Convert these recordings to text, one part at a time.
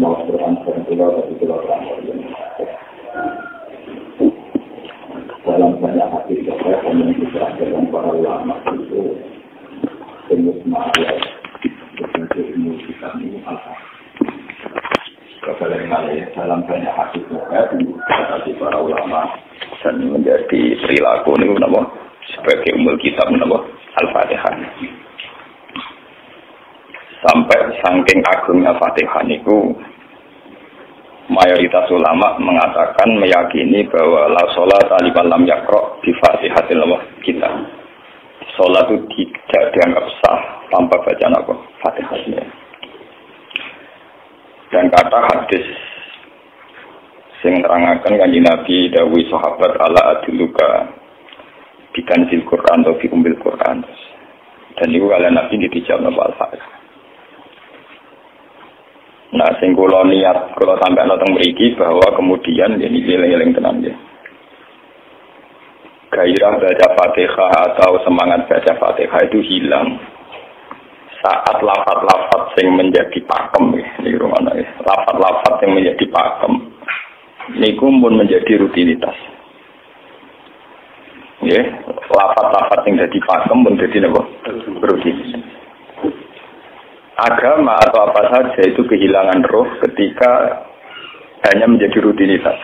mau Quran tapi kilogram dalam banyak hadis yang dijelaskan para ulama itu semut ma'ayat berbentuk ilmu kita ini dalam banyak hadis dari para ulama dan menjadi perilaku ini sebagai umul kitab Al-Fatihah. Sampai saking agungnya Fatihah itu mayoritas ulama mengatakan meyakini bahwa la sholat liman lam yaqra bi Fatihatil kitab. Sholat itu tidak dianggap sah tanpa bacaan Fatihahnya. Dan kata hadis sing nerangkan kanjeng Nabi dawuh sahabat ala adluka bikanzil Quran atau bi umbil Quran. Dan itu kalian Nabi dijawab Al-Fatihah. Nah, sing kula niat kula sampai nonton mriki bahwa kemudian ini eling-eling tenan nggih. Gairah baca Fatihah atau semangat baca Fatihah itu hilang saat lafaz-lafaz yang menjadi pakem nggih ngono nggih. Lafaz-lafaz yang menjadi pakem niku pun menjadi rutinitas. Nggih, lafaz-lafaz yang jadi pakem pun jadi napa? Rutinitas. Agama atau apa saja itu kehilangan roh ketika hanya menjadi rutinitas.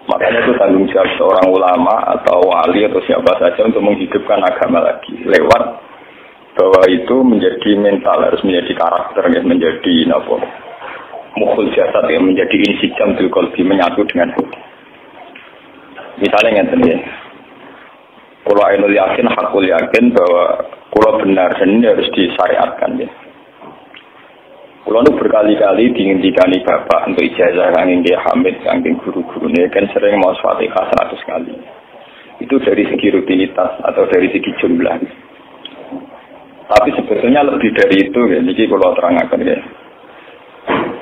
Makanya itu tanggung jawab seorang ulama atau wali atau siapa saja untuk menghidupkan agama lagi lewat bahwa itu menjadi mental, harus menjadi karakter, menjadi mukhul jasad, menjadi insijam bil qalbi, menyatu dengan hati. Misalnya ngeten ya. Kalau ainul yakin, hakul yakin bahwa kalau benar dan ini harus disyariatkan ya. Kalau itu berkali-kali dihentikan bapak untuk ijazah kanging dia Hamid, kanging guru-guru ini kan sering mau Fatihah 100 kali. Itu dari segi rutinitas atau dari segi jumlah. Tapi sebetulnya lebih dari itu ya. Jadi kalau terangkan ya,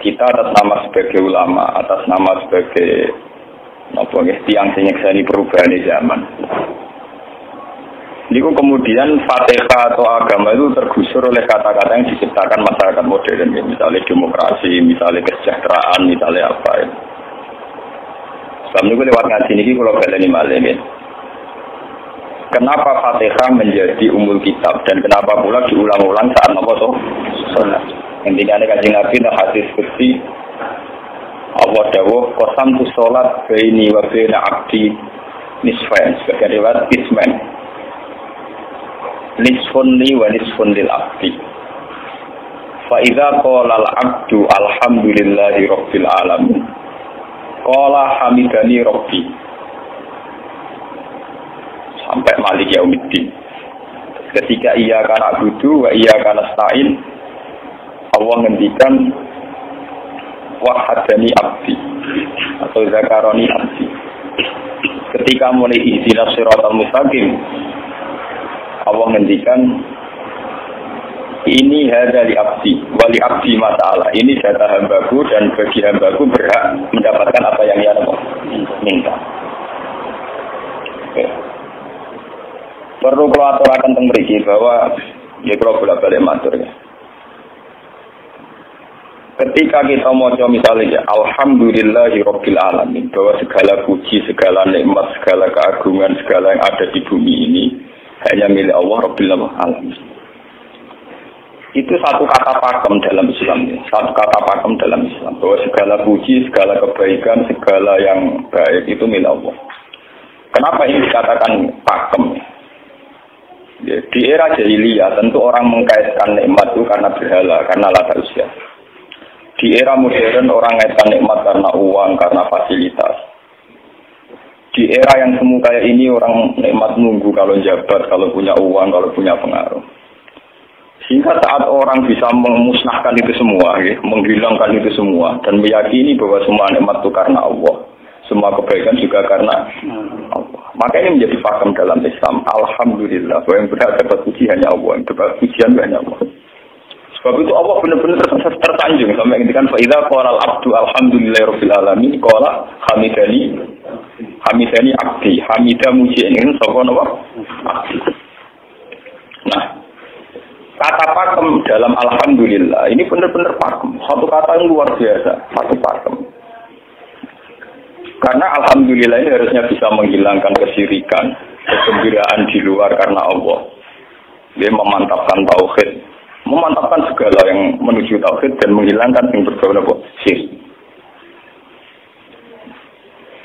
kita atas nama sebagai ulama, atas nama sebagai tiang senyekseni perubahan zaman. Ini kemudian Fatihah atau agama itu tergusur oleh kata-kata yang diciptakan masyarakat modern, ya. Misalnya demokrasi, misalnya kesejahteraan, misalnya apa ya. Sebab itu lewat ngaji ini kalau baleni malih ya. Kenapa Fatihah menjadi umul kitab dan kenapa pula diulang-ulang saat sholat? Intinya Kanjeng Nabi dan hadis qudsi Allah dawuh qasam tu sholat baini wa baina abdi nisfain sebagai riwayat isman. Nisfun li wa nisfun lil abdi. Fa idza qala al abdu alhamdulillahi rabbil alamin. Qala hamidani rabbi. Sampai malik yaumiddin. Ketika ia kana abudu wa ia kana nasta'in, Allah ngendikan wahadani abdi atau zakaroni abdi. Ketika mulai ihdinas siratal mustaqim, Allah ngendikan ini hada li abdi wali abdi masalah, ini data hambaku dan bagi hambaku berhak mendapatkan apa yang ia minta. Okay. Perlu kalau aturakan tentang mriki bahwa ya kalau bolak-balik matur ya. Ketika kita maca misalnya alhamdulillahi rabbil alamin, bahwa segala puji, segala nikmat, segala keagungan, segala yang ada di bumi ini hanya milik Allah Rabbil Alamin. Itu satu kata pakem dalam Islam. Satu kata pakem dalam Islam. Bahwa segala puji, segala kebaikan, segala yang baik itu milik Allah. Kenapa ini dikatakan pakem? Ya, di era jahiliyah tentu orang mengkaitkan nikmat itu karena berhala, karena latar usia. Di era modern orang mengkaitkan nikmat karena uang, karena fasilitas. Di era yang semu kayak ini orang nikmat nunggu kalau jabat, kalau punya uang, kalau punya pengaruh. Sehingga saat orang bisa memusnahkan itu semua, ya, menghilangkan itu semua, dan meyakini bahwa semua nikmat itu karena Allah, semua kebaikan juga karena Allah. Maka ini menjadi pakem dalam Islam. Alhamdulillah, bahwa yang berhak dapat puji hanya Allah, yang dapat pujian hanya Allah. Sebab itu Allah benar-benar tersanjung sampai ngendikan fa idza qala al-abdu alhamdulillahirabbil alamin qala hamidani abdi hamida muji ini sapa napa. Nah, Kata pakem dalam alhamdulillah ini benar-benar pakem. Satu kata yang luar biasa, satu pakem. Karena alhamdulillah ini harusnya bisa menghilangkan kesyirikan, kegembiraan di luar karena Allah. Dia memantapkan tauhid, memantapkan segala yang menuju tauhid dan menghilangkan yang berbau syirik.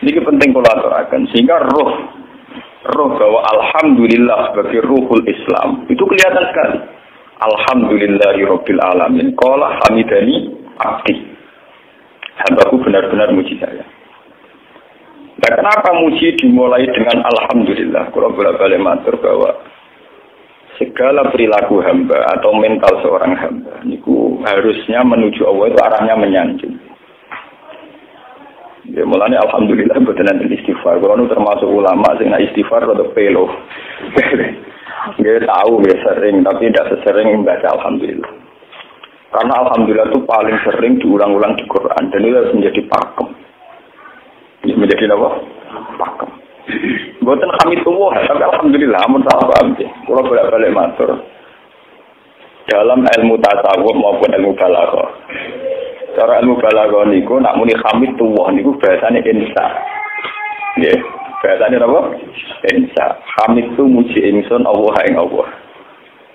Ini penting kalau aturakan sehingga roh bahwa alhamdulillah sebagai ruhul Islam itu kelihatan sekali. Alhamdulillahirabbil alamin. Qala hamidani abdi. Hambaku benar-benar muji saya. Nah, kenapa muji dimulai dengan alhamdulillah? Kalau bolak-balik matur bahwa segala perilaku hamba atau mental seorang hamba niku harusnya menuju Allah itu arahnya menyanjung. Ya mulane alhamdulillah mboten enten istighfar. Kalau nu termasuk ulama sing nak istighfar rada pelo. Nggih tahu ya sering tapi tidak sesering membaca alhamdulillah. Karena alhamdulillah itu paling sering diulang-ulang di Quran dan itu harus menjadi pakem. Ini menjadi apa? Pakem. Mboten hamidullah tapi alhamdulillah amun tak paham ya. Kalau bolak-balik matur. Dalam ilmu tasawuf maupun ilmu balaghah. Cara ilmu balaghah niku nak muni hamidullah niku bahasane insa. Nggih, bahasane apa? Insa. Hamid itu muji ingsun Allah ing Allah.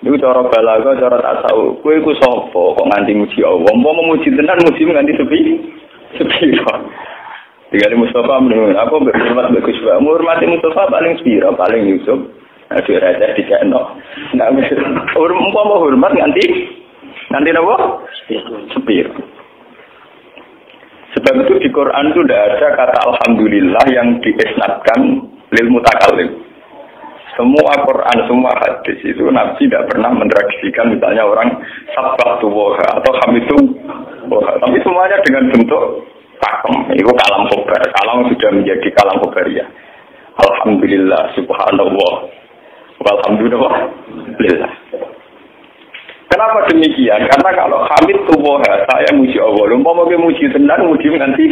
Niku cara balaghah, cara tasawuf. Kowe iku sapa kok nganti muji Allah? Umpama memuji tenan muji nganti sepi. Tinggal Mustafa menurut aku berhormat bagus juga. Menghormati Mustafa paling sepira, paling Yusuf. Aduh raja dikeno. Nah, umpama hormat nganti apa? Sepira. Sebab itu di Quran itu tidak ada kata alhamdulillah yang diisnadkan lil mutakallim. Semua Quran, semua hadis itu Nabi tidak pernah mentradisikan misalnya orang sabbahtu wa atau hamidu wa. Tapi semuanya dengan bentuk pakem. Itu kalam khobar. Kalam sudah menjadi kalam khobariyah. Alhamdulillah, subhanallah. Walhamdulillah. Kenapa demikian? Karena kalau hamid tuwah, saya muji Allah. Umpama ke muji tenan, muji nanti.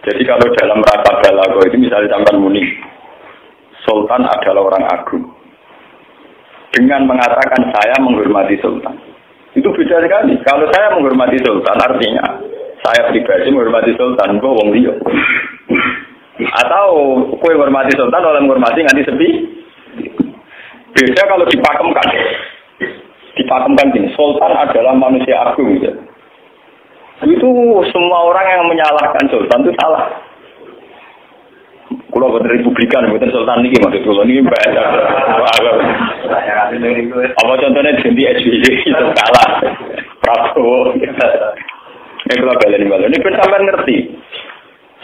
Jadi kalau dalam rasa balaghah itu misalnya sampai muni, Sultan adalah orang agung. Dengan mengatakan saya menghormati Sultan. Itu beda sekali. Kalau saya menghormati Sultan artinya saya pribadi menghormati Sultan, gue wong liya. Atau kowe menghormati Sultan oleh menghormati nganti sepi. Beda kalau dipakemkan. Dipakemkan gini, Sultan adalah manusia agung gitu. Itu semua orang yang menyalahkan Sultan itu salah. Kalau buat Republikan, bukan Sultan ini maksud Sultan ini banyak. Apa contohnya ganti SBY itu kalah. Prabowo. Ini kalau balen-balen. Ini pun sampai ngerti.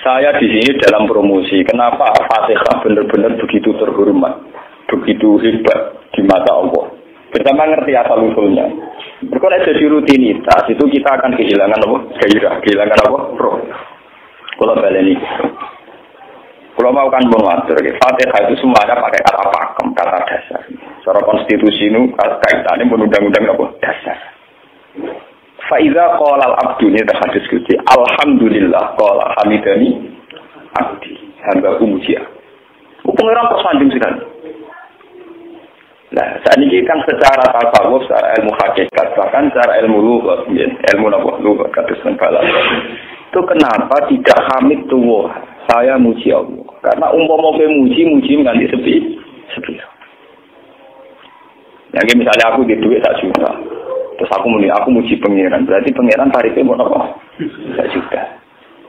Saya di sini dalam promosi. Kenapa Fatihah benar-benar begitu terhormat, begitu hebat di mata Allah. Pertama ngerti asal usulnya. Kalau jadi rutinitas itu kita akan kehilangan apa? Gairah, kehilangan apa? Roh. Kalau balen ini. Kalau mau kan mengatur, Fatihah itu semuanya pakai kata pakem, kata dasar. Secara konstitusi itu kaitannya menundang-undang apa? Dasar. Faiza qala al-abdu ini hadis kunci. Alhamdulillah qala hamidani abdi. Hamba mujiya. Pengeran persanding sekali. Nah, saat ini kan secara tasawuf, secara ilmu hakikat, bahkan secara ilmu lughat, ilmu lughat kata balaghah. Itu kenapa tidak hamid tuwah? Saya muji Allah. Karena umpama muji nganti sepi. Yang misalnya aku di duit 1 juta. Terus aku muji pangeran. Berarti pangeran tarifnya mau apa? 1 juta.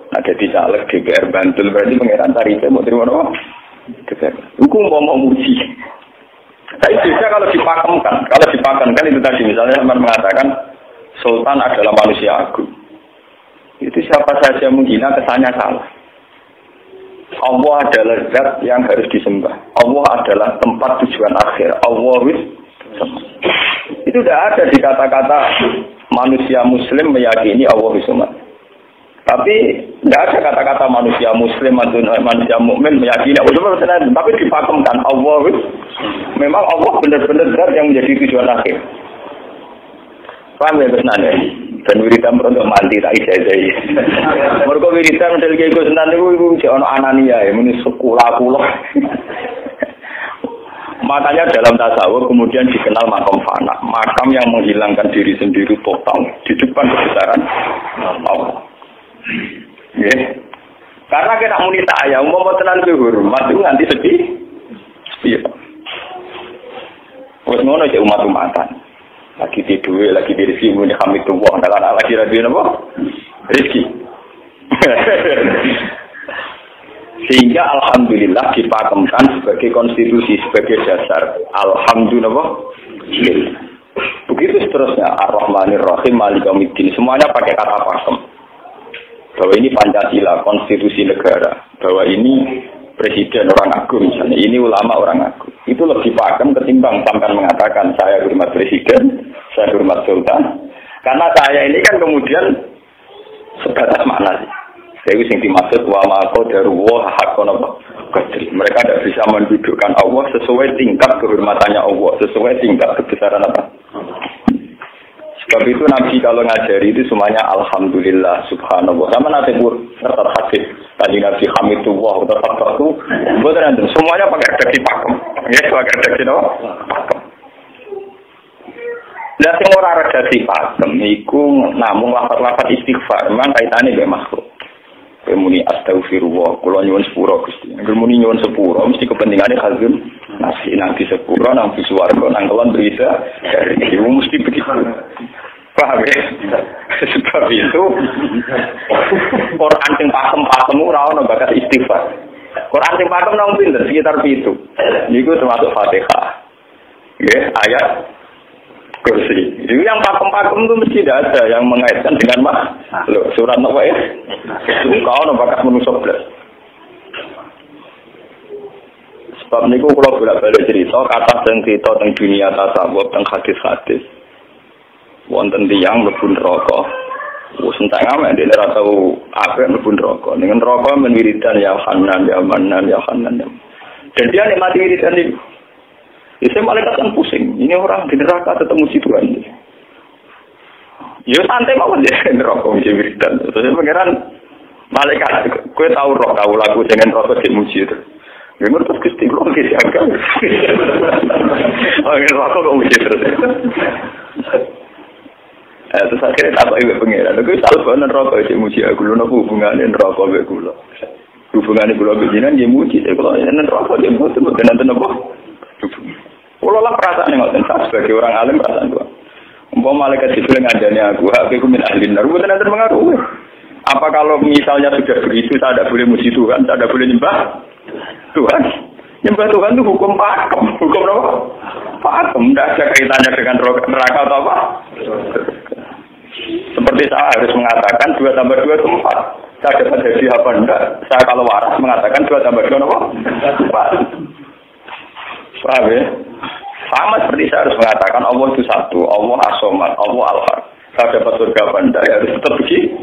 Nah, jadi caleg DPR Bantul berarti pangeran tarifnya mau terima apa? Hukum mau muji. Tapi bisa kalau dipakemkan. Kalau dipakemkan itu tadi misalnya teman mengatakan Sultan adalah manusia agung. Itu siapa saja menghina kesannya salah. Allah adalah zat yang harus disembah. Allah adalah tempat tujuan akhir. Allah itu tidak ada di kata-kata manusia Muslim meyakini Allah Isma. Tapi tidak ada kata-kata manusia Muslim atau manusia mukmin meyakini Allah Isma. Tapi dipakemkan Allah. Memang Allah benar-benar zat yang menjadi tujuan akhir. Paham ya sebenarnya? Dan wiridan untuk mandi tak ijazah. Mereka wiridan model kayak gue senang itu si ono anania ya, muni sekolah. Makanya dalam tasawuf kemudian dikenal makam fana, makam yang menghilangkan diri sendiri total di depan kebesaran Allah. Ya. Karena kita muni saya, mau tenan hormat itu nganti sedih. Iya. Wes ngono aja umat-umatan. Lagi tidur, lagi di rezeki muni hamid tuwa, ndalan lagi radio napa? Rezeki. Sehingga alhamdulillah dipakemkan sebagai konstitusi, sebagai dasar. Alhamdulillah. Begitu seterusnya. Ar-Rahmanir Rahim, Maliki Yaumiddin. Semuanya pakai kata pakem. Bahwa ini Pancasila, konstitusi negara. Bahwa ini presiden orang agung misalnya. Ini ulama orang agung. Itu lebih pakem ketimbang sampai mengatakan saya hormat presiden, saya hormat sultan. Karena saya ini kan kemudian sebatas makna sih. Itu yang dimaksud wa maqdaruhu haqqan qadri. Mereka tidak bisa mendudukkan Allah sesuai tingkat kehormatannya Allah, sesuai tingkat kebesaran apa. Sebab itu Nabi kalau ngajari itu semuanya alhamdulillah subhanallah. Sama nanti serta hadis tadi Nabi hamidullah atau fakatu, betul semuanya pakai redaksi pakem. Ya, pakai redaksi apa? Pakem. Lah sing ora redaksi pakem iku namung lafaz-lafaz istighfar, memang kaitane mbek makhluk. Muni astagfirullah, kula nyuwun sepura Gusti. Nek muni nyuwun sepura mesti kepentingane hazim nasi nanti sepura nang swarga nang kelon berita dari itu mesti begitu. Paham ya? Sebab itu Quran sing pakem-pakem ora ono bakat istighfar. Quran sing pakem nang pinten sekitar 7. Niku termasuk Fatihah. Nggih, ayat kursi. Itu yang pakem-pakem itu mesti tidak ada yang mengaitkan dengan makhluk. Surat apa ya? Kau nak bakat manusia belas. Sebab niku kalau bolak-balik cerita, kata dan cerita tentang dunia tasawuf, tentang hadis-hadis. Wonten tiyang mlebu neraka. Wis entek amek dene ora tau apik mlebu neraka. Ning neraka men wiridan ya Hanan ya Manan ya Hanan. Dan dia nikmati wiridan itu. Saya malaikat kan pusing. Ini orang di neraka ketemu si Tuhan. Ya santai banget ya neraka mesti wiridan. Terus pangeran malaikat, kowe tahu roh tahu lagu dengan rasa dimuji itu. Ya ngerti Gusti kok iki agak. Oh, neraka kok muji terus. Terus akhirnya tak ibu pangeran. Kowe tahu kok neraka dimuji aku lho napa hubungane neraka mek kula. Hubungane kula bejinan dia muji kalau neraka dia mboten nenten apa. Kalau lah perasaan yang ngoten sebagai orang alim perasaan tua. Umpama malaikat Jibril ngandani aku min ahli nar, bukan nanti mengaruh. Apa kalau misalnya sudah begitu, saya tidak boleh muji Tuhan, saya tidak boleh nyembah Tuhan. Nyembah Tuhan itu hukum pakem, hukum apa? Pakem, tidak ada kaitannya dengan neraka atau apa. Seperti saya harus mengatakan 2 tambah 2 itu 4. Saya dapat jadi apa enggak? Saya kalau waras mengatakan 2 tambah 2 apa? 4. Paham ya? Sama seperti saya harus mengatakan Allah itu satu, Allah as-somad, Allah al-haq. Saya dapat surga benda, ya harus tetap begitu.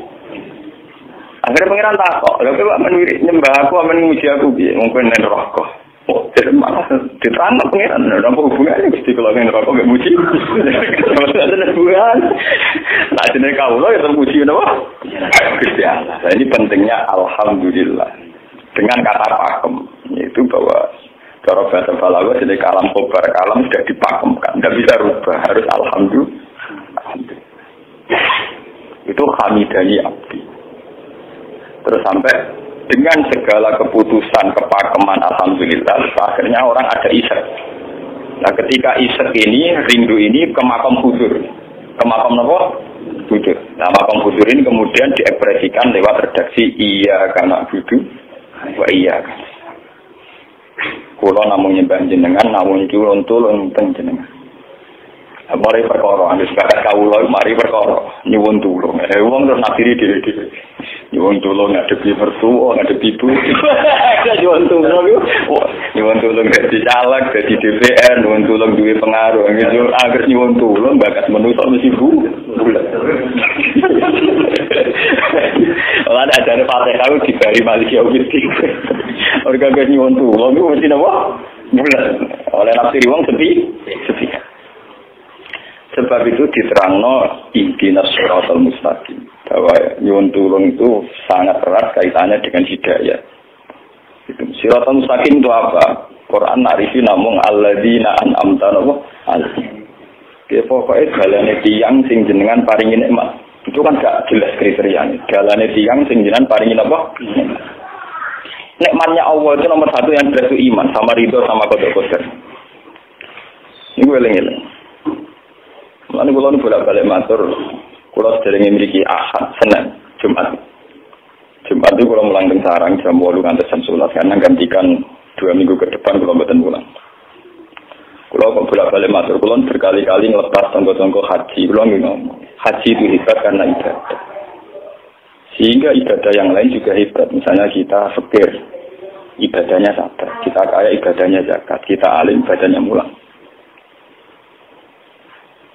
Akhirnya pengiran takut, kalau aku aman nyembah aku, aman nguji aku, mungkin yang rokok. Oh, jadi malah diterangkan pengiran, ada apa hubungannya? Mesti kalau yang rokok gak muji. Maksudnya ada hubungan. Nah, jenis kaulah ya termuji, apa? Gusti Allah. Nah, ini pentingnya Alhamdulillah. Dengan kata pakem, yaitu bahwa cara bahasa balaghah jadi kalam khobar, kalam sudah dipakemkan, tidak bisa rubah, harus alhamdulillah. Itu hamidani abdi. Terus sampai dengan segala keputusan kepakeman alhamdulillah, akhirnya orang ada isyak. Nah ketika isyak ini, rindu ini ke makam hudur. Ke makam apa? Hudur. Nah makam hudur ini kemudian diekspresikan lewat redaksi iya karena budu, wa iya kan. Kulo namung nyembah jenengan, namung tulung teng jenengan. Mari perkara, wis kakak kawula mari perkara nyuwun tulung. Wong terus nakiri dhewe-dhewe. Nyuwun tulung ngadepi mertua, ngadepi ibu. Nyuwun tulung yo. Nyuwun tulung dadi caleg, dadi DPR, nyuwun tulung duwe pengaruh. Agar nyuwun tulung bakat manusa mesti bulat. Ora ada Fatihah dibari Maliki Yaumiddin. Orang kagak nyuwun tulung iku mesti napa? Bulat. Oleh nafsi wong sepi. Sebab itu diterangno ihdinas siratal mustaqim. Bahwa nyuwun tulung itu sangat erat kaitannya dengan hidayah. Itu siratal mustaqim itu apa? Quran narifi namung alladzina an'amta alaihim. Ki pokoke dalane tiyang sing jenengan paringi nikmat. Itu kan gak jelas kriterianya. Dalane tiyang sing jenengan paringi apa? Nikmatnya Allah itu nomor satu yang jelas itu iman sama ridho sama qadar. Ini gue eling-eling. Lalu kalau ini bolak-balik matur, kalau sering memiliki Ahad, Senin, Jumat. Jumat itu kalau melanggang sarang jam 8 ngantos jam 11 karena gantikan 2 minggu ke depan kalau mboten pulang. Kalau kok bolak-balik matur, kalau berkali-kali ngelepas tonggo-tonggo haji, kalau ngomong haji itu hebat karena ibadah. Sehingga ibadah yang lain juga hebat. Misalnya kita fakir, ibadahnya sabar. Kita kaya, ibadahnya zakat. Kita alim, ibadahnya mulang.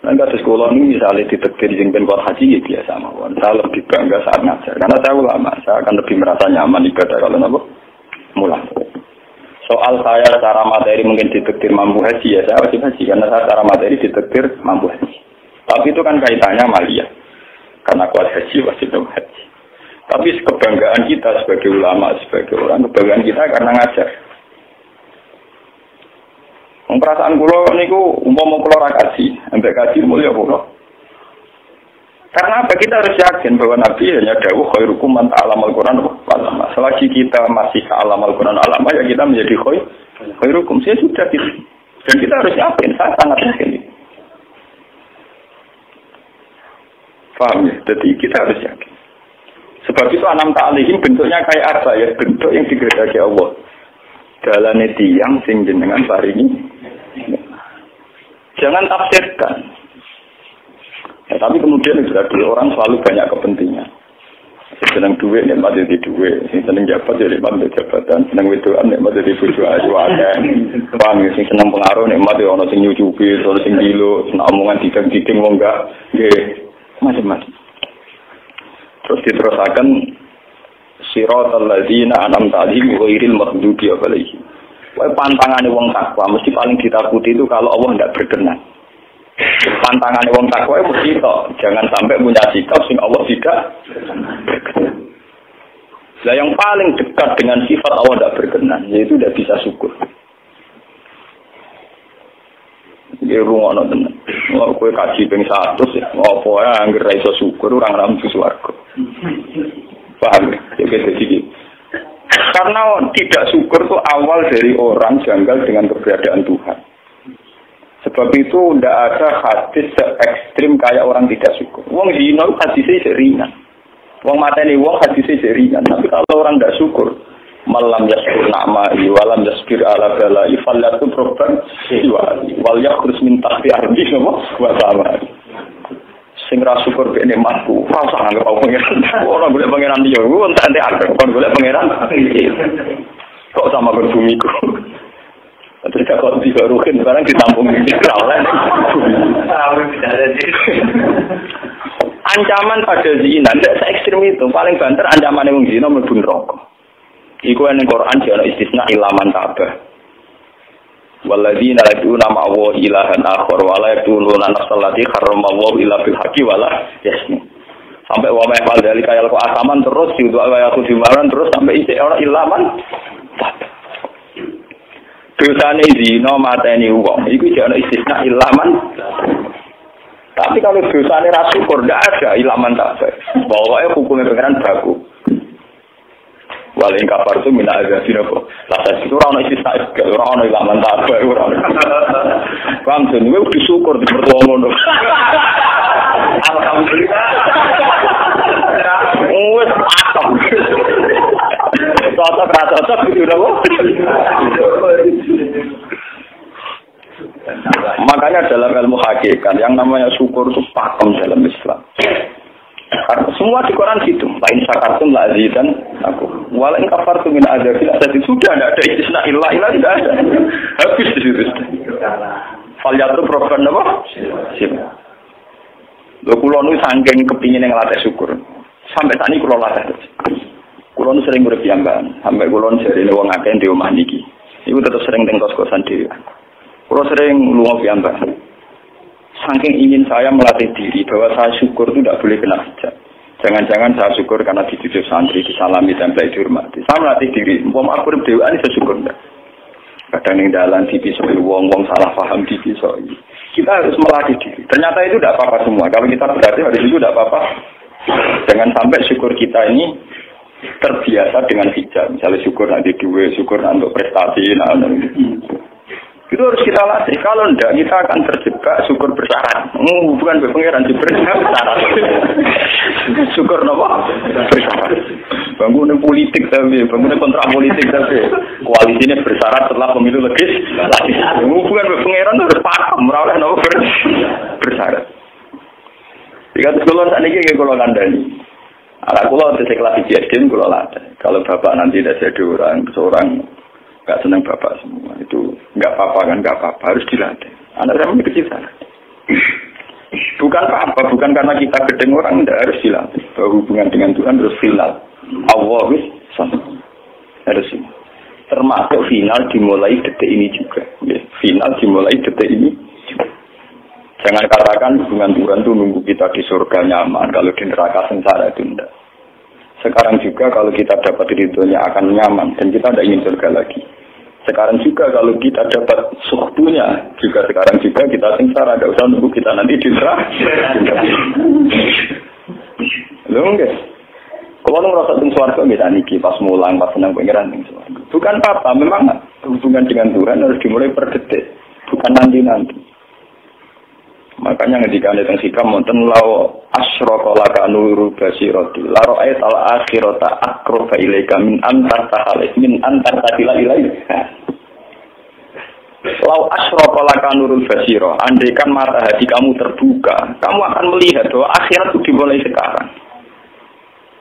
Dan kata sekolah ini misalnya ditektir jengben kuat haji ya biasa mawon. Saya lebih bangga saat ngajar karena saya ulama, saya akan lebih merasa nyaman ibadah kalau nabo mulang. Soal saya secara materi mungkin ditektir mampu haji ya saya wajib haji karena saya secara materi ditektir mampu haji. Tapi itu kan kaitannya malia karena kuat haji wajib haji. Tapi kebanggaan kita sebagai ulama sebagai orang kebanggaan kita karena ngajar. Perasaan kula niku umpama kula ra kaji, ambek kaji mulya kula. Karena apa kita harus yakin bahwa Nabi hanya dawuh khairukum man ta'allamal Qur'an wa 'allama. Selagi kita masih ta'allamal Qur'an alama ya kita menjadi khairukum. Saya sudah gitu. Dan kita harus yakin, saya sangat yakin. Paham ya? Jadi kita harus yakin. Sebab itu anam ta'alihim bentuknya kayak apa ya? Bentuk yang digerakkan Allah. Dalane tiyang sing jenengan paringi. Jangan tafsirkan. Ya, tapi kemudian juga orang selalu banyak kepentingan. Senang duit, nikmat jadi duit. Senang jabat, jadi nikmat jabatan. Senang wedoan, nikmat jadi bojo ayu akeh. Paham ya? Sing senang pengaruh, nikmat ya ana sing nyucupi, ana sing gilo, senang omongan dikeng-dikeng wong enggak. Nggih, macam-macam. Terus diterusaken siratal ladzina an'amta 'alaihim ghairil maghdubi 'alaihim. Wae pantangane wong takwa mesti paling ditakuti itu kalau Allah tidak berkenan. Pantangane wong takwa mesti tok, jangan sampai punya sikap sing Allah tidak berkenan. Lah yang paling dekat dengan sifat Allah tidak berkenan yaitu tidak bisa syukur. Iki rungono tenan. Ora kowe kaji ping 100 ya, opo ae anggere ra iso syukur ora ngampu swarga. Paham ya? Jadi karena tidak syukur itu awal dari orang janggal dengan keberadaan Tuhan. Sebab itu tidak ada hadis se-ekstrim kayak orang tidak syukur. Wong zina hadisnya ringan. Wong mateni wong hadisnya ringan. Tapi kalau orang tidak syukur, malam yaskur na'ma'i walam yaskir ala bala'i fallatu proban siwali wal yakhrus min tahti ardi wa samari. Sing ra syukur be nikmatku, ora usah anggap aku pangeran. Ora golek pangeran liya, ku entek arep kon golek pangeran. Kok sama berbumiku. Terus kok dibarukin barang ditampung iki ora oleh. Ancaman pada zina ndak se-ekstrem itu, paling banter ancamane wong zina mlebu neraka. Iku ning Quran ana istisna ilaman tabah. Walladzina yad'una ma'a ilahan akhar wa la yaquluna nafsallati harramallahu illa bil haqqi wa la yasmu. Sampai wa ma fa'al dalika yalqa asaman terus diutuk ayat kudimaran terus sampai isih ora ilaman. Dosane zina mateni wong iku jek ana istisna ilaman. Tapi kalau dosane ra syukur ndak ada ilaman tak. Pokoke hukume pengeran baku. Waling kapar itu mina azabin apa? Lasa itu orang isi saik, orang ilaman tabah orang. Bang Jen, gue disyukur di mertua ngono. Alhamdulillah. Wes atom. Cocok gitu dong. Makanya dalam ilmu hakikat yang namanya syukur itu pakem dalam Islam. Karena semua di Quran gitu. Lain sakartum la azidan aku. Walain kafartum min azabil azab sudah tidak ada istisna illa tidak ada. Habis di situ. Fal yatu program apa? Sip. Lho kula nu saking kepingin ngelatih syukur. Sampai tani kula latih. Kula nu sering urip piyambakan. Sampai kula jarine wong akeh di omah niki. Iku tetep sering teng kos-kosan dhewe. Kula sering lunga piyambakan. Saking ingin saya melatih diri bahwa saya syukur itu tidak boleh kena hajat. Jangan-jangan saya syukur karena dititip santri, disalami, tempel, dihormati. Saya melatih diri. Umpama aku dewan saya syukur enggak. Kadang yang dalam dipisoi wong salah paham dipisoi. Kita harus melatih diri. Ternyata itu tidak apa-apa semua. Kalau kita berarti hari itu tidak apa-apa. Jangan sampai syukur kita ini terbiasa dengan hijab. Misalnya syukur nanti duit, syukur untuk prestasi, itu harus kita latih. Kalau tidak, kita akan terjebak syukur bersyarat. Bukan berpengeran, bersyarat. Syukur apa? Bersyarat. Bangunan politik tapi, bangunan kontrak politik tapi. Koalisinya bersyarat setelah pemilu legislatif. Bukan berpengeran, harus paham. Meraulah apa bersyarat. Jika sekolah saat ini, kalau kandani. Anak kulo kelas dijadiin kulo latih. Kalau bapak nanti tidak jadi seorang nggak senang bapak semua itu nggak apa-apa kan, nggak apa-apa, harus dilatih. Anak saya masih kecil sana. Bukan apa, bukan karena kita gedeng orang, tidak harus dilatih. Bahwa hubungan dengan Tuhan harus final. Allah sama harus ini. Termasuk final dimulai detik ini juga. Final dimulai detik ini. Jangan katakan hubungan Tuhan itu nunggu kita di surga nyaman, kalau di neraka sengsara itu tidak. Sekarang juga kalau kita dapat ridhonya akan nyaman, dan kita tidak ingin surga lagi. Sekarang juga kalau kita dapat suhtunya, juga sekarang juga kita sengsara, tidak usah nunggu kita nanti di neraka. Loh enggak? Kalau merasa teng suarga, kita niki pas mulang, pas senang pengiran teng suarga. Bukan apa, memang hubungan dengan Tuhan harus dimulai per detik, bukan nanti-nanti. Makanya ketika ada yang sikam monten lao asyraka laka nuru basirati la ra'ait al akhirata aqraba ilaika min antar tahalik min antar tadila ilaika. Lau asyraka laka nurul basira, andaikan mata hati kamu terbuka, kamu akan melihat bahwa akhirat itu dimulai sekarang.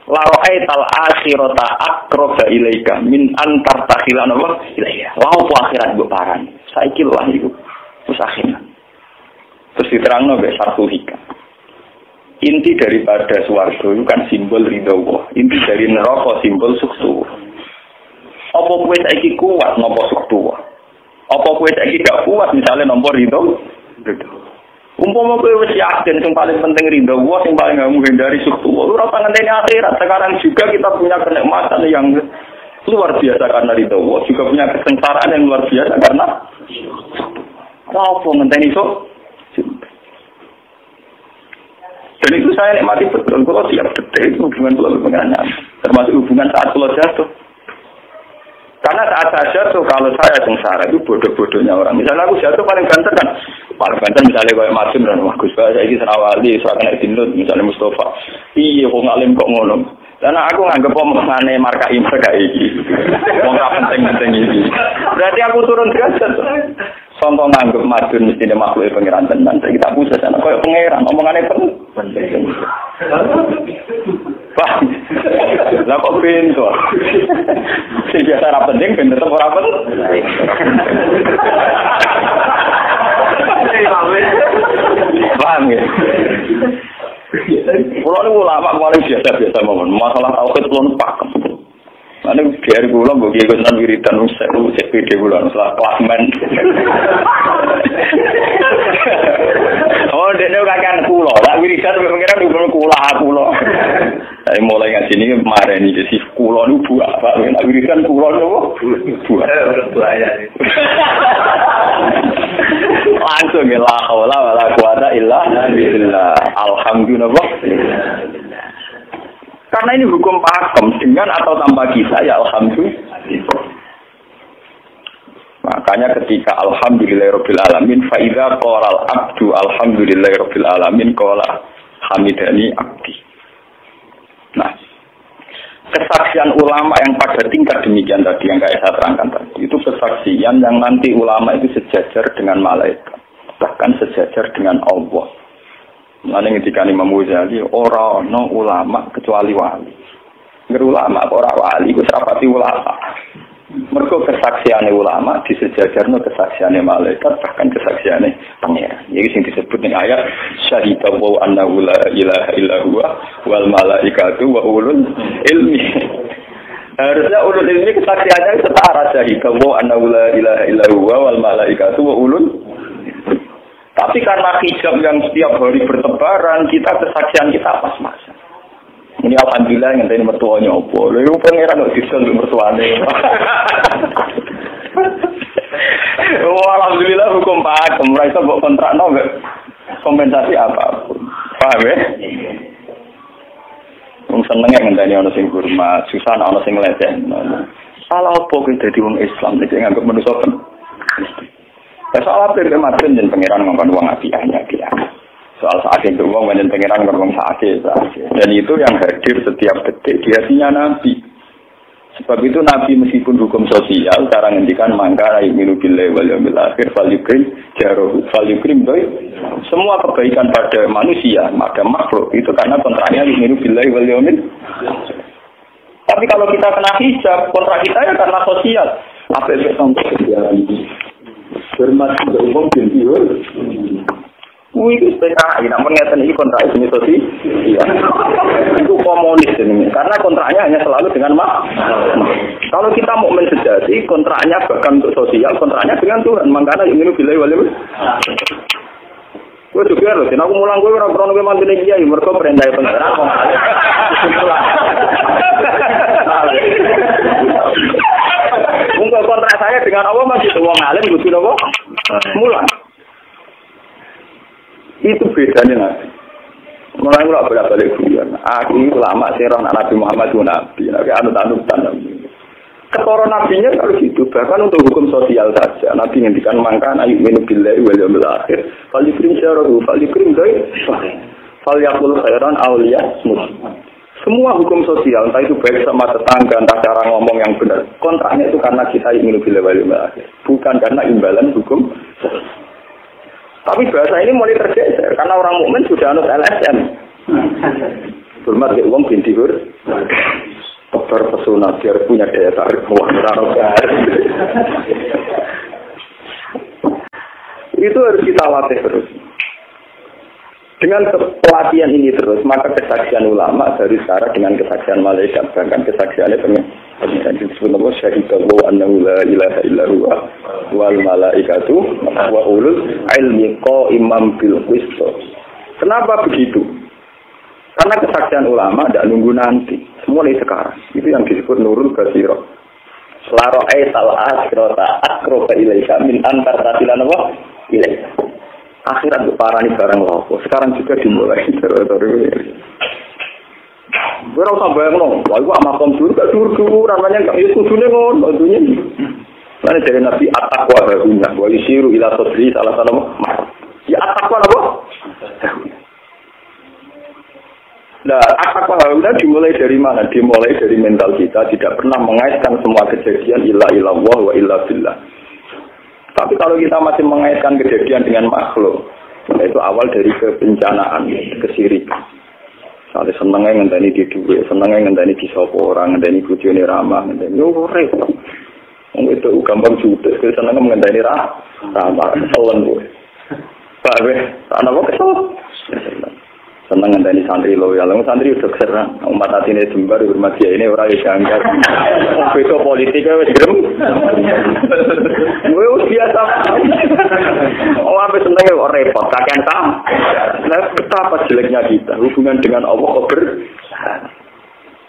La ra'ait al akhirata aqraba ilaika min antar tahila ilaika. Lau akhirat mbok paran. Saiki lho iku wis akhirat. Terus diterangno mbek satu hikam. Inti daripada swarga itu kan simbol ridho Allah. Inti dari neraka simbol sukses. Apa kowe saiki kuat nampa sukses? Apa kowe saiki gak kuat misalnya nampa ridho? Umpama kowe wis yakin sing paling penting ridho Allah, sing paling gak menghindari sukses. Ora usah ngenteni akhirat. Sekarang juga kita punya kenikmatan yang luar biasa karena ridho Allah, juga punya kesengsaraan yang luar biasa karena apa ngenteni sok? Dan itu saya nikmati betul. Kalau siap betul itu hubungan kalau pengennya, termasuk hubungan saat kalau jatuh. Karena saat saya jatuh, kalau saya sengsara itu bodoh-bodohnya orang. Misalnya aku jatuh paling banter kan, paling banter misalnya kayak Martin dan wah Gus saya ini Serawali, Surakan Edinut, misalnya Mustafa. Iya, kok ngalim kok ngono. Karena aku nganggep omongannya markai ini. Wong penting-penting ini. Berarti aku turun derajat. Contoh nganggep madun mestinya makhluk pengiran tenan. Kita pusat sana kayak pengiran omongannya penting. Wah, lah kok pintu. Sing biasa ra penting ben tetep ora penting. Paham ya? Kulo niku ulama paling biasa-biasa mawon. Masalah tauhid kulo pakem. Ane biar kulo mbok iki kuwi wiridan usek PD kulo masalah klasmen. Oh, dene kakean kulo. Lah wiridan pengiran kulo. Saya mulai ngaji ini kemarin ini si kulo niku buah, Pak. Nek wiridan kulo niku buah. Langsung ya la haula wala quwata illa billah. Alhamdulillah. Karena ini hukum pakem dengan atau tanpa kisah ya alhamdulillah. Makanya ketika alhamdulillahirabbil alamin fa idza qala al abdu alhamdulillahirabbil alamin qala hamidani abdi. Nah, kesaksian ulama yang pada tingkat demikian tadi yang kayak saya terangkan tadi itu kesaksian yang nanti ulama itu sejajar dengan malaikat, bahkan sejajar dengan Allah. Mulane ketika Imam Ghazali ora ana ulama kecuali wali. Ngger ulama ora wali iku serapati ulama. Mergo kesaksiane ulama disejajarno kesaksiane malaikat bahkan kesaksiane pangeran. Iki sing disebut ning ayat syahida wa annahu la ilaha illa huwa wal malaikatu wa ulul ilmi. Harusnya ulul ilmi kesaksiannya setara syahida wa annahu la ilaha illa huwa wal malaikatu wa ulul. Tapi karena hijab yang setiap hari bertebaran, kita kesaksian kita pas-pasan. Ini alhamdulillah yang tadi mertuanya opo. Lalu pangeran kok bisa untuk mertuanya. hukum pakem, ora iso mbok kontrakno kompensasi apapun. Paham ya? Wong senenge ngenteni ana sing hormat, susah ana sing lecehno. Salah apa kuwi dadi wong Islam iki nganggep manusa pen. Ya soal apa maten jen pangeran ngomong wong apiane dia. Soal saat itu wong menjen pangeran ngomong saat. Dan itu yang hadir setiap detik di hatinya Nabi. Sebab itu Nabi meskipun hukum sosial cara ngendikan mangka ayyuminu billahi wal yaumil akhir falyukrim jaruh falyukrim doi. Semua kebaikan pada manusia, pada makhluk itu karena kontraknya ayyuminu billahi wal yaumil. Tapi kalau kita kena hijab, kontrak kita ya karena sosial. Apa yang contoh terjadi? Hormat umum bintiur. Wih, PKI, namun ngeten ini kontrak ini sosial. Iya. Itu komunis ini. Karena kontraknya hanya selalu dengan kalau kita mukmin sejati, kontraknya bahkan untuk sosial, kontraknya dengan Tuhan. Makanya ini bilai wali. Gue juga loh, aku mulang gue orang-orang gue mantu nih kiai, mereka perintah pengeran. Mungkin kontrak saya dengan Allah masih uang alim, gue sudah kok mulang. Itu bedanya Nabi. Mulai mulai balik guyon. Aku ulama serong Nabi Muhammad itu Nabi. Nabi anut-anutan. Ketoro nabinya kalau gitu. Bahkan untuk hukum sosial saja. Nabi ngendikan mangkan ayyuminu billahi wal yaumil akhir. Falyukrim syarahu, falyukrim doi. Falyakul khairan awliya muslim. Semua hukum sosial, entah itu baik sama tetangga, entah cara ngomong yang benar. Kontraknya itu karena kita ayyuminu billahi wal yaumil akhir. Bukan karena imbalan hukum sosial. Tapi bahasa ini mulai tergeser karena orang mukmin sudah anut LSM. Hormat ke uang binti hur. Dokter pesona biar punya daya tarik uang itu harus kita latih terus. Dengan pelatihan ini terus, maka kesaksian ulama dari sekarang dengan kesaksian malaikat, bahkan kesaksiannya pengen disebut nama syahidallahu annahu la ilaha illa huwa wal malaikatu wa ulul ilmi qaiman bil qist. Kenapa begitu? Karena kesaksian ulama tidak nunggu nanti, mulai sekarang. Itu yang disebut nurul basirah. Selaro aital asrota akroba ilaika min antar ratilan apa? Ilaika. Akhirat parani barang lopo. Sekarang juga dimulai terus. Gue rasa bayang wah gue makom dulu gak dulu namanya gak itu kudune ngono dunia. Mana dari Nabi at-taqwa harunya, wa yusiru ila sadri salah satu. Ya at-taqwa apa? Nah, at-taqwa harunya dimulai dari mana? Dimulai dari mental kita, tidak pernah mengaitkan semua kejadian illa illallah wa illa billah. Tapi kalau kita masih mengaitkan kejadian dengan makhluk, itu awal dari kebencanaan, kesirikan. Soalnya senangnya ngenteni di duit, senangnya ngenteni di sopo orang, ngenteni bujone ramah, ngenteni repot. Itu gampang judes, senangnya ngenteni ramah, keselan gue. Pak be, tak apa kesel. Senang ngenteni santri loyal, santri udah keserang. Umat hati ini jembar, hormat dia ini orang yang jangkar. Itu politiknya wes gerem. Gue biasa. Oh, apa senengnya kok repot, kakek tam. Nah, betapa jeleknya kita hubungan dengan Allah kok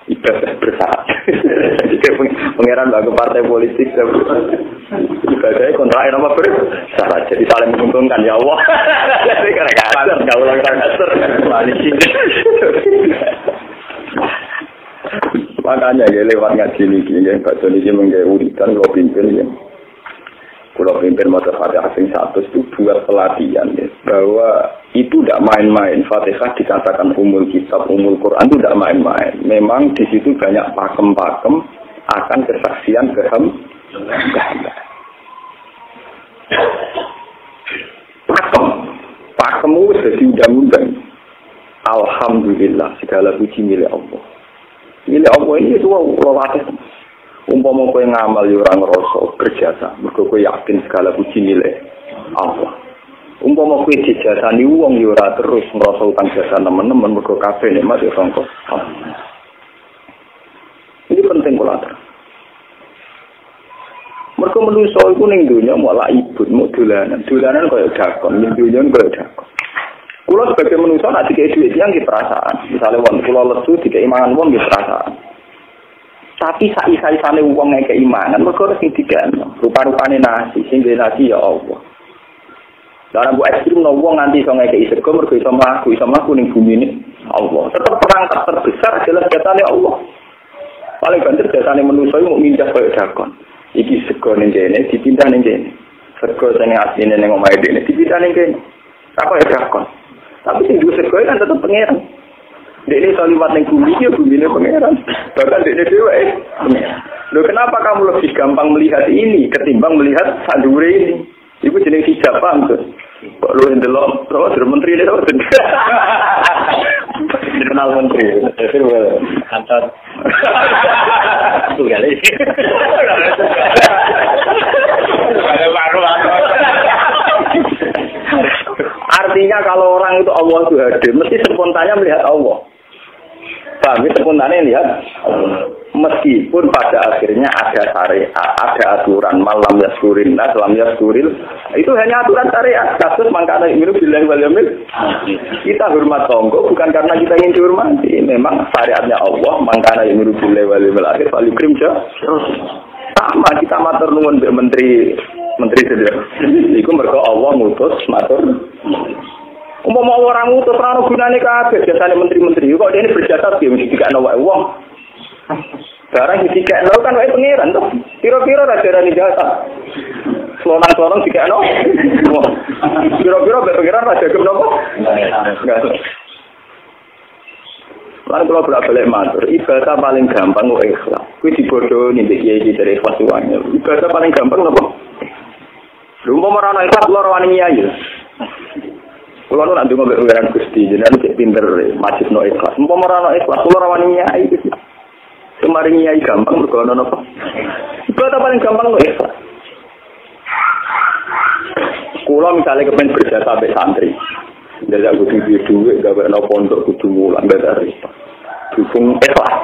ibadah bersahabat. Jadi pangeran bagi partai politik ibadahnya kontraknya apa bersahabat. Jadi saling menguntungkan ya Allah. Jadi karena kasar, nggak ulang kasar. Makanya ya lewat ngaji ini, ya Pak Joni ini menggawurikan kalau pimpin ya. Kalau pimpin mata Fatihah asing 100 itu buat pelatihan ya, bahwa itu tidak main-main. Fatihah dikatakan umul kitab, umul Quran itu tidak main-main. Memang di situ banyak pakem-pakem akan kesaksian kehendak. Pakem itu sudah diundang-undang. Alhamdulillah segala puji milik Allah. Milik Allah ini itu latih. Umpama kowe ngamal yo ora ngrasa berjasa, mergo kowe yakin segala puji milik Allah. Umpama kowe dijasani wong yo ora terus ngrasa utang jasa nemen-nemen mergo kabeh nikmat yo sangka. Ini penting kula atur. Mergo manusa iku ning donya malah ibut muk dolanan koyo dakon, ning donya koyo dakon. Kula sebagai manusa nek dikek dhuwit yang nggih perasaan. Misale wong kula lesu dikek imangan wong nggih perasaan. Tapi saiki-saisane wong ngekek imangan mergo sing digano. Rupa-rupane nasi, sing nasi ya Allah. Dalam buat ekstrim wong nganti iso ngekeki sego mergo iso mlaku ning bumi ini Allah. Tetap perangkat terbesar adalah jatane Allah. Paling banter jatane manusa mau mindah koyo dakon. Iki sego ning kene dipindah ning kene. Sego sing asline ning omahe dene dipindah ning kene. Apa ya dakon. Tapi sing duwe sego kan tetep pangeran. Dene iso liwat ning bumi ya bumine pangeran. Bahkan dene dhewe pangeran. Loh kenapa kamu lebih gampang melihat ini ketimbang melihat sadure ini? Ibu jenis hijab paham tuh. Kok lu ndelok terus menteri ini terus. Dikenal menteri. Itu kantor. Itu kali. Ada baru. Artinya kalau orang itu Allah itu hadir, mesti spontannya melihat Allah. Paham? Spontannya lihat Allah. Meskipun pada akhirnya ada syariat, ada aturan malam yaskurin, dalam yaskuril, itu hanya aturan syariat. Kasus mangkana imiru billahi wal yamil. Kita hormat tonggo bukan karena kita ingin dihormati. Memang syariatnya Allah, mangkana imiru billahi wal yamil akhir wal yukrim sama kita matur nuwun mbek menteri sedher. Iku mergo Allah ngutus matur. Umpama orang ngutus ora ono gunane kabeh jasane menteri-menteri. Kok dene berjasa piye mesti dikakno wae wong. Barang dikekno kan wae pangeran to. Pira-pira ra darani jasa. Selonang-selonang dikekno. Pira-pira wae pangeran ra dagem napa? Enggak. Lan kula balik matur, ibadah paling gampang kok ikhlas. Kuwi dibodohi nek kiai dari ikhlas wae. Ibadah paling gampang napa? Lha umpama ora ana ikhlas kula ora wani nyai. Kula ora ndonga mbek pangeran Gusti, jenengan cek pinter majibno ikhlas. Umpama ora ana ikhlas kula ora wani nyai. Kemarin nyai gampang mergo ana napa? Ibadah paling gampang kok ikhlas. Kula misalnya kepen berjasa sampai santri. Jadi aku duit gawe ana pondok kudu mulang dari. Dukung ikhlas.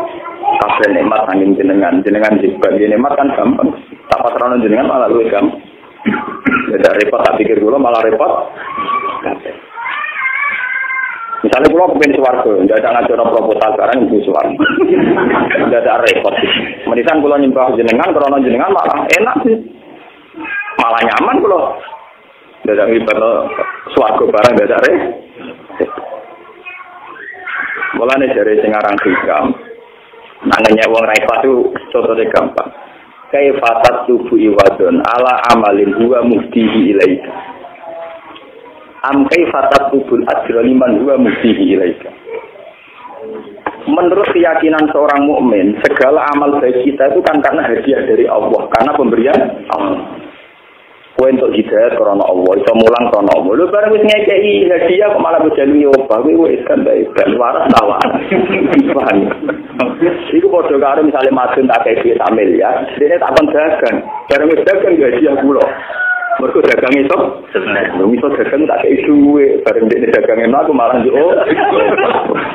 Kabeh nikmat angin jenengan hebat nikmat kan gampang. Tak patrana jenengan malah luwih gampang. Jadi repot tak pikir kula malah repot. Misalnya kalau kepengen swarga, tidak ada ngajar proposal sekarang itu swarga, tidak ada repot. Menisan kalau nyembah jenengan, karena jenengan malah enak sih, malah nyaman kalau tidak ada ibadah swarga barang tidak ada repot. Mulanya dari Singarang Hikam, nanganya uang raifat itu contohnya gampang. Kaifatat tubuh iwadon ala amalin huwa muftihi ilaika. Am kaifatat tubul ajra liman huwa muftihi ilaika. Menurut keyakinan seorang mukmin, segala amal baik kita itu kan karena hadiah dari Allah, karena pemberian Allah. Kowe entuk hidayah karena Allah, iso mulang karena Allah. Lho bareng wis ngekeki hadiah kok malah bojani obah, kowe wis kan baik ben waras tawa. Paham. Iku padha karo misale madun tak kei sak miliar, dene tak kon dagang. Bareng wis dagang hadiah kula. Mergo dagang iso seneng. Iso dagang tak kei duwe, bareng dene dagang enak aku malah yo.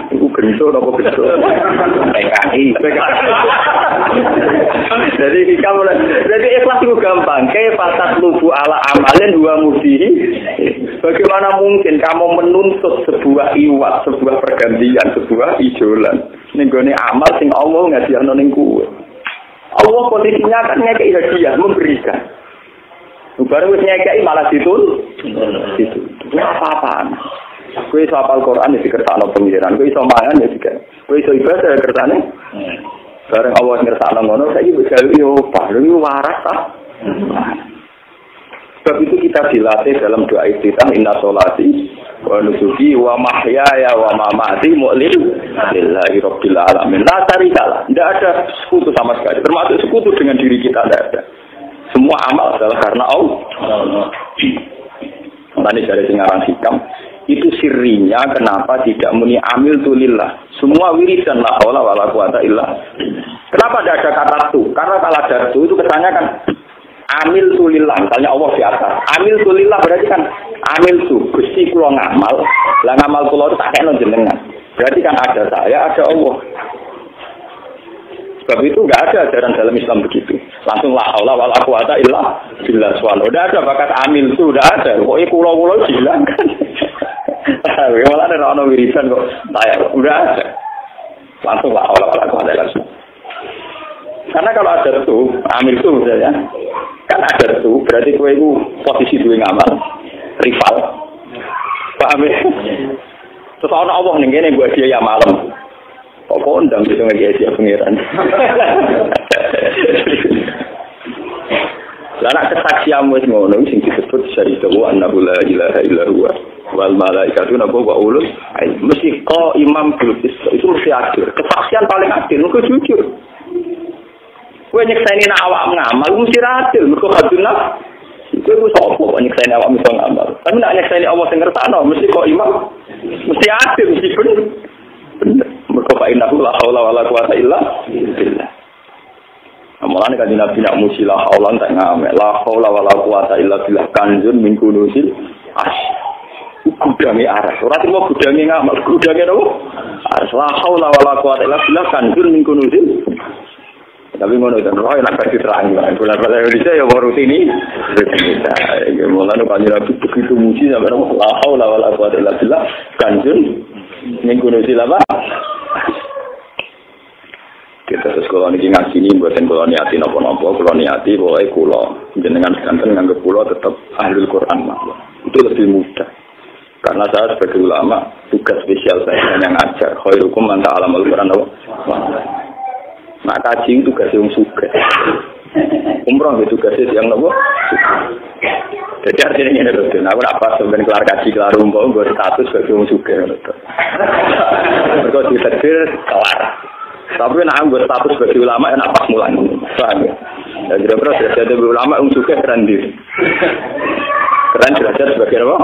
Iku gento napa gento. PKI. Jadi ikhlas itu gampang. Kayak patat lubu ala amalin dua mudihi. Bagaimana mungkin kamu menuntut sebuah iwat, sebuah pergantian, sebuah ijolan. Nenggone amal sing Allah ngadihno ning kowe. Allah posisinya kan ngekeki hadiah, memberikan. Baru wis ngekeki malah ditul. Itu. Apa-apaan. Kowe iso hafal Quran ya dikersakno pengiran. Kowe iso mangan ya dikek. Kowe iso ibadah ya kersane. Bareng Allah ngersakno ngono saiki wis gawe yo paling waras ta. Sebab itu kita dilatih dalam doa iftitah inna sholati wa nusuki wa mahyaya wa mamati lillahi rabbil alamin. La syarikalah. Tidak ada sekutu sama sekali. Termasuk sekutu dengan diri kita tidak ada. Semua amal adalah karena Allah. Tadi dari Singarang Hikam itu sirinya kenapa tidak muni amil tulillah. Semua wiridan la haula wala quwata illa. Kenapa tidak ada kata tu? Karena kalau ada tu itu kesannya kan amil tulillah. Misalnya Allah di atas. Amil tulillah berarti kan amil tu. Gusti kula ngamal. Lah ngamal kula itu tak kena jenengan. Berarti kan ada saya, ada Allah. Sebab itu enggak ada ajaran dalam Islam begitu. Langsung la haula wala quwata illa billah subhanahu. Udah ada bakat amil tu, udah ada. Pokoke kula-kula hilangkan. Malah ada orang wiridan kok saya udah ada. Langsung la haula wala quwata illa billah. Karena kalau ada tuh, amil tuh misalnya, kan ada tuh, berarti kowe itu posisi duwe ngamal. rival. Paham ya? Terus ana Allah ning kene buat dia ya malam. Kok kondang gitu ngeki dia pengiran. Lah nek kesaksian wis ngono sing disebut syahida wa annahu la ilaha illa huwa wal malaikatu wa ulul mesti kok imam bil itu mesti adil. Kesaksian paling adil engko jujur. Kowe nyekseni nek awak ngamal mesti adil mergo hadunah. Kowe ku sapa kok nyekseni awak mesti ngamal. Kan nek nyekseni Allah sing ngertakno mesti kok imam mesti adil mesti bener. Mergo fa innahu la haula wala quwata illa billah. Amalan kan Nabi nak musilah Allah tak ngamek la haula wala quwata illa billah kanjun min kunusil as. Gudange aras. Ora timo gudange ngamal, gudange nopo? Aras la haula wala quwata illa billah kanjun min kunusil. Tapi ngono kan roh nak kasih terang. Bulan pada Indonesia ya baru sini. Ya mulane kan Nabi begitu muji sampai nopo la haula wala quwata illa billah kanjun min kunusil apa? Kita sekolah ini ngaji ini buatin kula niati napa-napa, kula niati pokoke kula jenengan sedanten nganggep kula tetap ahlul Quran mawon. Itu lebih mudah. Karena saya sebagai ulama tugas spesial saya hanya ngajar. Khairukum man ta'allamal Quran apa? Nah, kaji tugas yang sugih. Umroh itu tugas yang napa? Jadi artinya ini lho, aku nak pas sampeyan kelar kaji kelar umroh nggo status sebagai wong sugih ngono to. Mergo ditakdir kelar. Tapi nak anggur status sebagai ulama enak pas mulan. Paham ya? Dan kira-kira derajat ulama yang suka keren diri. Keren derajat sebagai apa?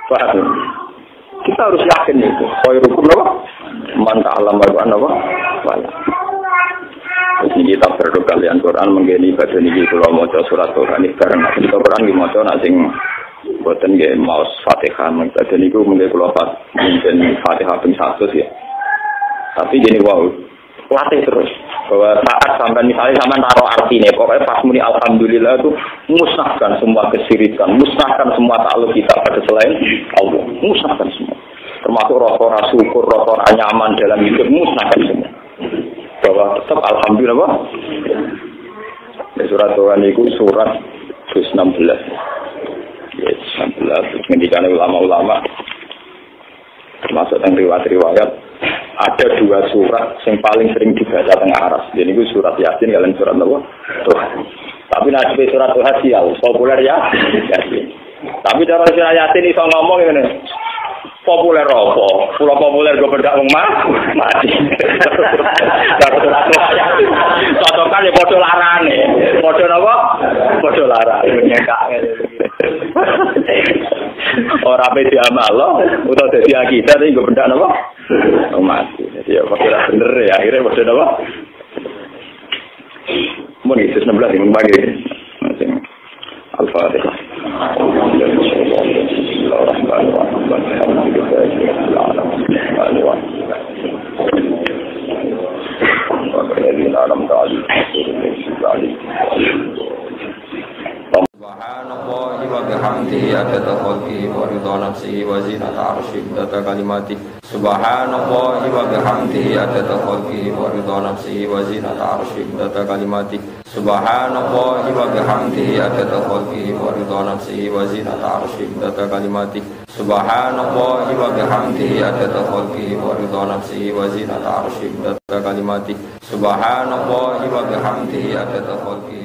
Paham ya? Kita harus yakin itu. Khairukum apa? Man ta'allama al-Qur'an apa? Wala. Terus ini kita berdoa kalian Quran menggeni badan ini kalau maca surat Quran ini bareng. Kita Quran di maca nak sing boten nggih maos Fatihah. Badan niku mengke kula mungkin Fatihah ping 100 ya. Tapi gini wow, latih terus bahwa saat sampai misalnya sampai taruh artinya, pokoknya pas muni alhamdulillah itu musnahkan semua kesirikan, musnahkan semua takluk kita pada selain Allah, musnahkan semua, termasuk rasa syukur, rasa nyaman dalam hidup, musnahkan semua. Bahwa tetap alhamdulillah, bah. Ya, surat Tuhan itu surat 16. Ya, 16. Mendikan ulama-ulama, termasuk yang riwayat-riwayat. Ada dua surat yang paling sering dibaca tengah aras. Jadi itu surat Yasin kalian surat apa? Tuhan. Tapi nanti surat Tuhan sial populer ya Yasin. Tapi cara surat Yasin iso ngomong ini populer apa? Pulau populer gue berdak mati. Cara surat Tuhan cocokan ya bodoh larane. Bodoh apa? Bodoh larane. Menyekak. Orang apa dia malah, atau jadi kita tapi gue benda apa? Mati. Jadi ya pakai bener ya akhirnya bener apa? Mau nih 16 yang bagi masing Al-Fatihah. Subhanallahi wa bihamdihi adada khalqihi wa ridha nafsihi wa zinata arsyihi adada kalimatihi. Subhanallahi wa bihamdihi adada khalqihi wa ridha nafsihi wa zinata arsyihi adada kalimatihi. Subhanallahi wa bihamdihi adada khalqihi wa ridha nafsihi wa zinata arsyihi adada kalimatihi. Subhanallahi wa bihamdihi adada khalqihi wa ridha nafsihi wa zinata arsyihi adada kalimatihi. Subhanallahi wa bihamdihi adada khalqihi